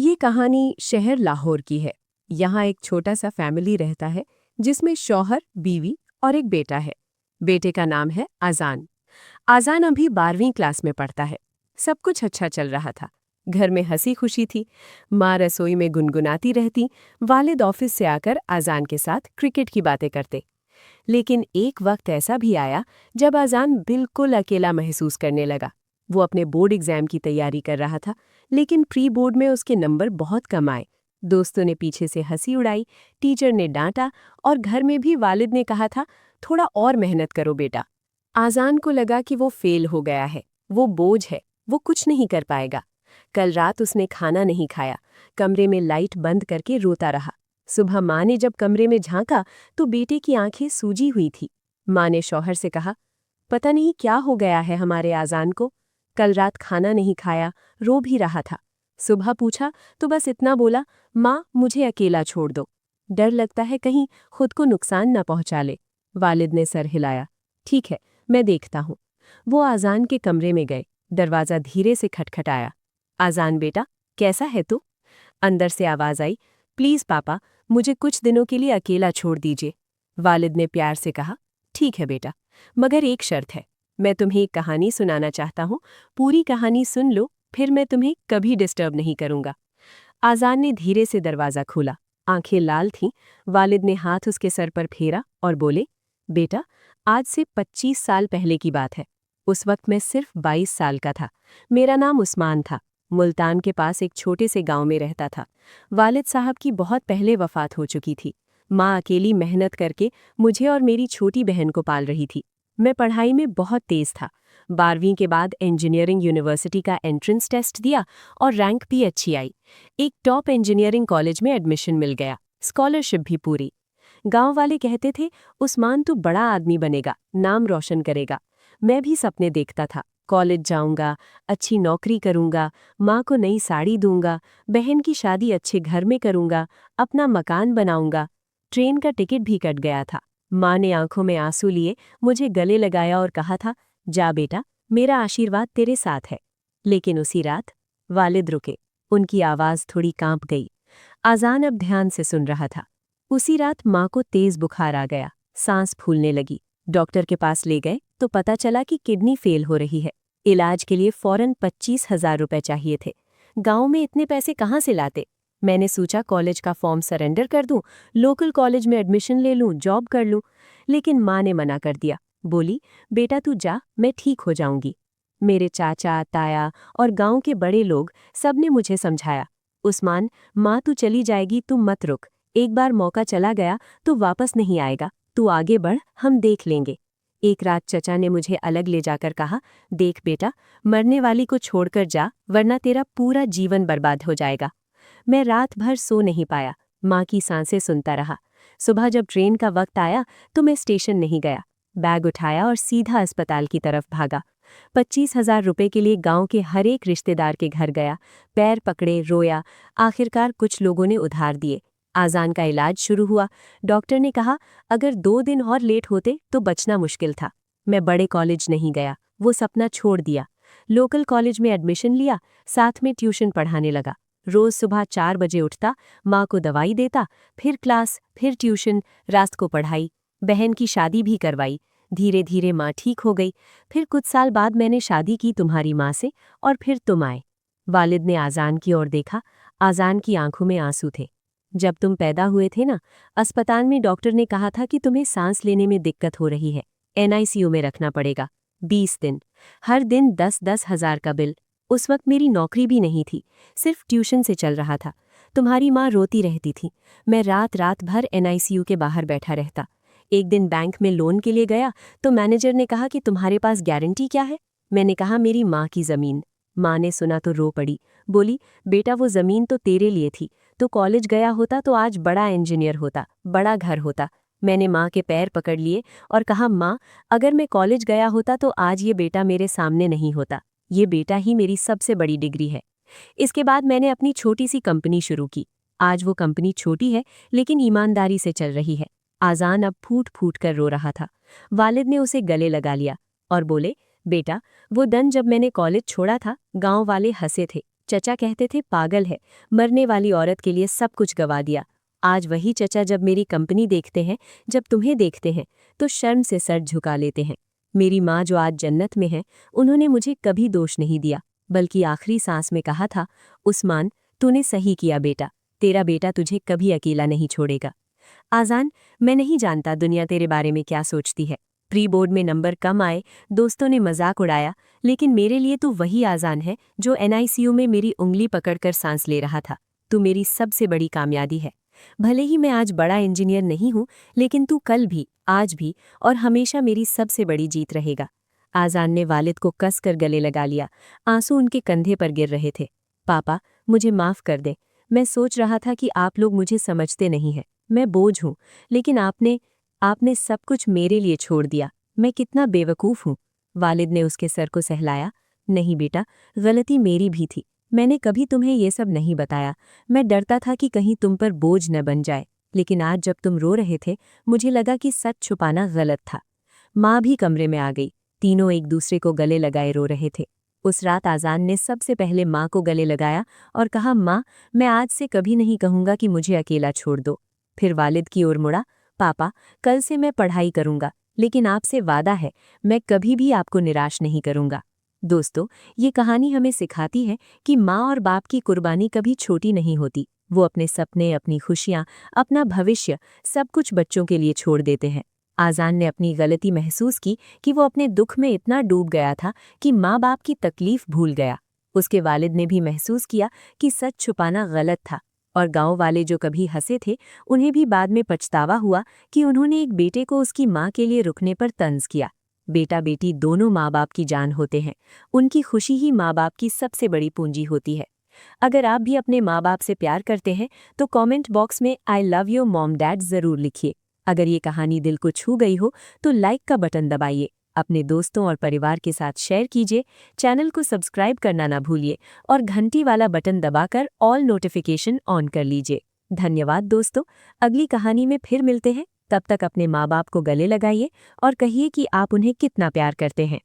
ये कहानी शहर लाहौर की है। यहाँ एक छोटा सा फैमिली रहता है जिसमें शौहर, बीवी और एक बेटा है। बेटे का नाम है आजान। आजान अभी 12वीं क्लास में पढ़ता है। सब कुछ अच्छा चल रहा था। घर में हंसी खुशी थी। माँ रसोई में गुनगुनाती रहती। वालिद ऑफिस से आकर आजान के साथ क्रिकेट की बातें करते। लेकिन एक वक्त ऐसा भी आया जब आजान बिल्कुल अकेला महसूस करने लगा। वो अपने बोर्ड एग्जाम की तैयारी कर रहा था, लेकिन प्री बोर्ड में उसके नंबर बहुत कम आए। दोस्तों ने पीछे से हंसी उड़ाई, टीचर ने डांटा और घर में भी वालिद ने कहा था, थोड़ा और मेहनत करो बेटा। आजान को लगा कि वो फेल हो गया है, वो बोझ है, वो कुछ नहीं कर पाएगा। कल रात उसने खाना नहीं खाया, कमरे में लाइट बंद करके रोता रहा। सुबह माँ ने जब कमरे में झांका तो बेटे की आंखें सूजी हुई थी। माँ ने शौहर से कहा, पता नहीं क्या हो गया है हमारे आजान को। कल रात खाना नहीं खाया, रो भी रहा था। सुबह पूछा तो बस इतना बोला, माँ मुझे अकेला छोड़ दो। डर लगता है कहीं खुद को नुकसान न पहुंचा ले। वालिद ने सर हिलाया, ठीक है, मैं देखता हूँ। वो आजान के कमरे में गए। दरवाज़ा धीरे से खटखटाया। आजान बेटा, कैसा है तू? अंदर से आवाज़ आई, प्लीज़ पापा, मुझे कुछ दिनों के लिए अकेला छोड़ दीजिए। वालिद ने प्यार से कहा, ठीक है बेटा, मगर एक शर्त है। मैं तुम्हें एक कहानी सुनाना चाहता हूँ। पूरी कहानी सुन लो, फिर मैं तुम्हें कभी डिस्टर्ब नहीं करूँगा। आजान ने धीरे से दरवाज़ा खोला। आंखें लाल थीं। वालिद ने हाथ उसके सर पर फेरा और बोले, बेटा, आज से 25 साल पहले की बात है। उस वक्त मैं सिर्फ 22 साल का था। मेरा नाम उस्मान था। मुल्तान के पास एक छोटे से गांव में रहता था। वालिद साहब की बहुत पहले वफात हो चुकी थी। माँ अकेली मेहनत करके मुझे और मेरी छोटी बहन को पाल रही थी। मैं पढ़ाई में बहुत तेज था। 12वीं के बाद इंजीनियरिंग यूनिवर्सिटी का एंट्रेंस टेस्ट दिया और रैंक भी अच्छी आई। एक टॉप इंजीनियरिंग कॉलेज में एडमिशन मिल गया, स्कॉलरशिप भी पूरी। गांव वाले कहते थे, उस्मान तू बड़ा आदमी बनेगा, नाम रोशन करेगा। मैं भी सपने देखता था, कॉलेज जाऊंगा, अच्छी नौकरी करूंगा, माँ को नई साड़ी दूंगा, बहन की शादी अच्छे घर में करूंगा, अपना मकान बनाऊंगा। ट्रेन का टिकट भी कट गया था। माँ ने आंखों में आंसू लिए मुझे गले लगाया और कहा था, जा बेटा, मेरा आशीर्वाद तेरे साथ है। लेकिन उसी रात वालिद रुके। उनकी आवाज़ थोड़ी कांप गई। आजान अब ध्यान से सुन रहा था। उसी रात माँ को तेज बुखार आ गया, सांस फूलने लगी। डॉक्टर के पास ले गए तो पता चला कि किडनी फेल हो रही है। इलाज के लिए फौरन 25,000 रुपए चाहिए थे। गांव में इतने पैसे कहाँ से लाते? मैंने सोचा कॉलेज का फॉर्म सरेंडर कर दूं, लोकल कॉलेज में एडमिशन ले लूं, जॉब कर लूं। लेकिन माँ ने मना कर दिया। बोली, बेटा तू जा, मैं ठीक हो जाऊंगी। मेरे चाचा, ताया और गांव के बड़े लोग सबने मुझे समझाया, उस्मान, माँ तू चली जाएगी, तू मत रुक। एक बार मौका चला गया तो वापस नहीं आएगा। तू आगे बढ़, हम देख लेंगे। एक रात चचा ने मुझे अलग ले जाकर कहा, देख बेटा, मरने वाली को छोड़कर जा, वरना तेरा पूरा जीवन बर्बाद हो जाएगा। मैं रात भर सो नहीं पाया, माँ की सांसें सुनता रहा। सुबह जब ट्रेन का वक्त आया तो मैं स्टेशन नहीं गया। बैग उठाया और सीधा अस्पताल की तरफ भागा। 25,000 रुपए के लिए गांव के हर एक रिश्तेदार के घर गया। पैर पकड़े, रोया। आखिरकार कुछ लोगों ने उधार दिए। आजान का इलाज शुरू हुआ। डॉक्टर ने कहा, अगर 2 दिन और लेट होते तो बचना मुश्किल था। मैं बड़े कॉलेज नहीं गया, वो सपना छोड़ दिया। लोकल कॉलेज में एडमिशन लिया, साथ में ट्यूशन पढ़ाने लगा। रोज सुबह 4 बजे उठता, माँ को दवाई देता, फिर क्लास, फिर ट्यूशन, रात को पढ़ाई। बहन की शादी भी करवाई। धीरे धीरे माँ ठीक हो गई। फिर कुछ साल बाद मैंने शादी की तुम्हारी माँ से, और फिर तुम आए। वालिद ने आजान की ओर देखा। आजान की आंखों में आंसू थे। जब तुम पैदा हुए थे ना, अस्पताल में डॉक्टर ने कहा था कि तुम्हें सांस लेने में दिक्कत हो रही है, एनआईसीयू में रखना पड़ेगा। 20 दिन, हर दिन 10-10 हजार का बिल। उस वक्त मेरी नौकरी भी नहीं थी, सिर्फ ट्यूशन से चल रहा था। तुम्हारी माँ रोती रहती थी। मैं रात रात भर एनआईसीयू के बाहर बैठा रहता। एक दिन बैंक में लोन के लिए गया तो मैनेजर ने कहा कि तुम्हारे पास गारंटी क्या है? मैंने कहा, मेरी माँ की ज़मीन। माँ ने सुना तो रो पड़ी। बोली, बेटा वो ज़मीन तो तेरे लिए थी, तो कॉलेज गया होता तो आज बड़ा इंजीनियर होता, बड़ा घर होता। मैंने माँ के पैर पकड़ लिए और कहा, माँ, अगर मैं कॉलेज गया होता तो आज ये बेटा मेरे सामने नहीं होता। ये बेटा ही मेरी सबसे बड़ी डिग्री है। इसके बाद मैंने अपनी छोटी सी कंपनी शुरू की। आज वो कंपनी छोटी है लेकिन ईमानदारी से चल रही है। आजान अब फूट फूट कर रो रहा था। वालिद ने उसे गले लगा लिया और बोले, बेटा, वो दिन जब मैंने कॉलेज छोड़ा था, गांव वाले हंसे थे, चचा कहते थे पागल है, मरने वाली औरत के लिए सब कुछ गवा दिया। आज वही चचा जब मेरी कंपनी देखते हैं, जब तुम्हें देखते हैं, तो शर्म से सर झुका लेते हैं। मेरी माँ जो आज जन्नत में है, उन्होंने मुझे कभी दोष नहीं दिया, बल्कि आखिरी सांस में कहा था, उस्मान, तूने सही किया बेटा, तेरा बेटा तुझे कभी अकेला नहीं छोड़ेगा। आजान, मैं नहीं जानता दुनिया तेरे बारे में क्या सोचती है। प्री बोर्ड में नंबर कम आए, दोस्तों ने मजाक उड़ाया, लेकिन मेरे लिए तू वही आजान है जो एनआईसीयू में मेरी उंगली पकड़कर सांस ले रहा था। तू मेरी सबसे बड़ी कामयाबी है। भले ही मैं आज बड़ा इंजीनियर नहीं हूं, लेकिन तू कल भी, आज भी और हमेशा मेरी सबसे बड़ी जीत रहेगा। आजान ने वालिद को कसकर गले लगा लिया। आंसू उनके कंधे पर गिर रहे थे। पापा, मुझे माफ कर दे। मैं सोच रहा था कि आप लोग मुझे समझते नहीं हैं। मैं बोझ हूं, लेकिन आपने सब कुछ मेरे लिए छोड़ दिया। मैं कितना बेवकूफ़ हूं। वालिद ने उसके सर को सहलाया। नहीं बेटा, गलती मेरी भी थी। मैंने कभी तुम्हें ये सब नहीं बताया। मैं डरता था कि कहीं तुम पर बोझ न बन जाए। लेकिन आज जब तुम रो रहे थे, मुझे लगा कि सच छुपाना गलत था। माँ भी कमरे में आ गई। तीनों एक दूसरे को गले लगाए रो रहे थे। उस रात आजान ने सबसे पहले माँ को गले लगाया और कहा, माँ, मैं आज से कभी नहीं कहूँगा कि मुझे अकेला छोड़ दो। फिर वालिद की ओर मुड़ा। पापा, कल से मैं पढ़ाई करूँगा, लेकिन आपसे वादा है, मैं कभी भी आपको निराश नहीं करूँगा। दोस्तों, ये कहानी हमें सिखाती है कि माँ और बाप की कुर्बानी कभी छोटी नहीं होती। वो अपने सपने, अपनी खुशियाँ, अपना भविष्य सब कुछ बच्चों के लिए छोड़ देते हैं। आजान ने अपनी गलती महसूस की कि वो अपने दुख में इतना डूब गया था कि माँ बाप की तकलीफ भूल गया। उसके वालिद ने भी महसूस किया कि सच छुपाना गलत था, और गांव वाले जो कभी हंसे थे, उन्हें भी बाद में पछतावा हुआ कि उन्होंने एक बेटे को उसकी माँ के लिए रुकने पर तंज किया। बेटा बेटी दोनों माँ बाप की जान होते हैं। उनकी खुशी ही माँ बाप की सबसे बड़ी पूंजी होती है। अगर आप भी अपने माँ बाप से प्यार करते हैं तो कमेंट बॉक्स में I love your mom dad जरूर लिखिए। अगर ये कहानी दिल को छू गई हो तो लाइक का बटन दबाइए, अपने दोस्तों और परिवार के साथ शेयर कीजिए, चैनल को सब्सक्राइब करना ना भूलिए और घंटी वाला बटन दबाकर ऑल नोटिफिकेशन ऑन कर लीजिए। धन्यवाद दोस्तों, अगली कहानी में फिर मिलते हैं। तब तक अपने माँ बाप को गले लगाइए और कहिए कि आप उन्हें कितना प्यार करते हैं।